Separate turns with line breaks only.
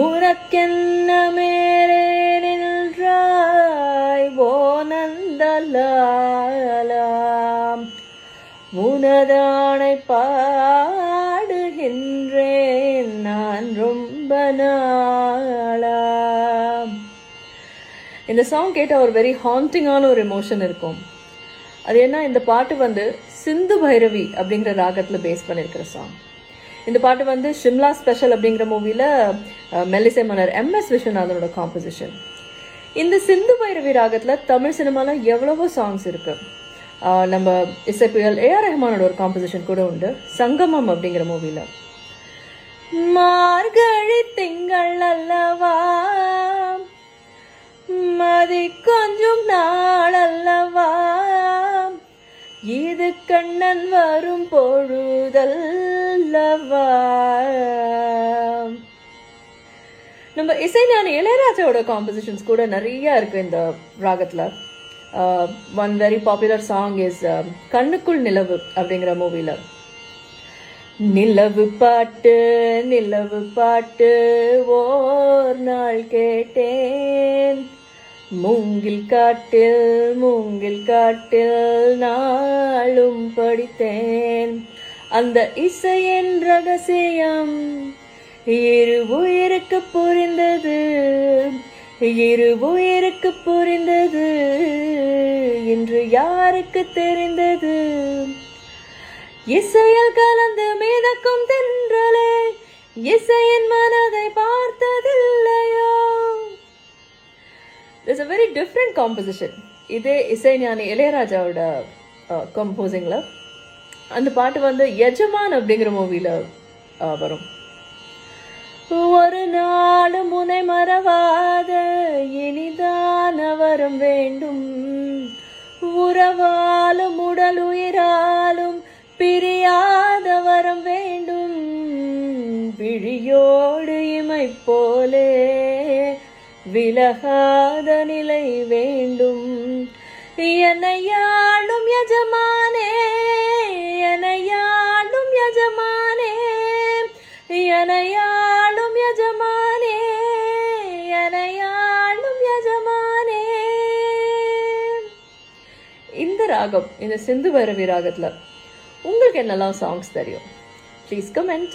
உனக்கென்ன மேலே நின்றாய் ஓ நந்தலாலாம், உனதானை பாடுகின்றேன் நான் ரொம்ப நாளாம். இந்த சாங் கேட்ட ஒரு வெரி ஹாண்டிங்கான ஒரு எமோஷன் இருக்கும். அது என்ன, இந்த பாட்டு வந்து சிந்து பைரவி அப்படிங்கிற ராகத்தில் பேஸ் பண்ணியிருக்கிற சாங். இந்த பாட்டு வந்து ஷிம்லா ஸ்பெஷல் அப்படிங்கிற மூவியில் மெல்லிசை மன்னர் MS விஸ்வநாதனோட காம்போசிஷன். இந்த சிந்து பைரவி ராகத்தில் தமிழ் சினிமாவில் எவ்வளவோ சாங்ஸ் இருக்கு. நம்ம இசைப்புயல் AR ரஹ்மானோட ஒரு காம்போசிஷன் கூட உண்டு, சங்கமம் அப்படிங்கிற மூவியில். மார்கழி திங்கள் அல்லவா, மதி கொஞ்சம் நாள் அல்லவா, இது கண்ணன் வரும் பொழுதல்லவா. நம்ம இசைஞானி இளையராஜாவோட காம்போசிஷன்ஸ் கூட நிறைய இருக்கு இந்த ராகத்துல. One very popular song is கண்ணுக்குள் நிலவு அப்படிங்கிற மூவில. நிலவு பாட்டு நிலவு பாட்டு ஓர் நாள் கேட்டேன், மூங்கில் காட்டில் நாளும் படித்தேன், அந்த இசையின் ரகசியம் இரு உயிருக்கு புரிந்தது, இரு உயிருக்கு புரிந்தது, இன்று யாருக்கு தெரிந்தது. இசையில் கலந்து மிதக்கும் தென்றலே, இசையின் மனதை பார்த்ததில்லையோ. There's a very different composition. இதே இசைஞானி இளையராஜாவோட கம்போசிங்ல அந்த பாட்டு வந்து எஜமான் அப்படிங்கிற மூவில வரும். ஒரு நாளும் முனை மறவாத இனிதான வரம் வேண்டும், உறவாலும் உடல் உயிராலும் பிரியாத வரம் வேண்டும், விழியோடு இமை போலே விலகாத நிலை வேண்டும், என்னையாளும் யஜமானே, என்னையாளும் யஜமானே, என்னையாளும் யஜமானே, என்னையாளும் யஜமானே. இந்த ராகம், இந்த சிந்து பைரவி ராகத்துல உங்களுக்கு என்னெல்லாம் சாங்ஸ் தெரியும்? Please comment.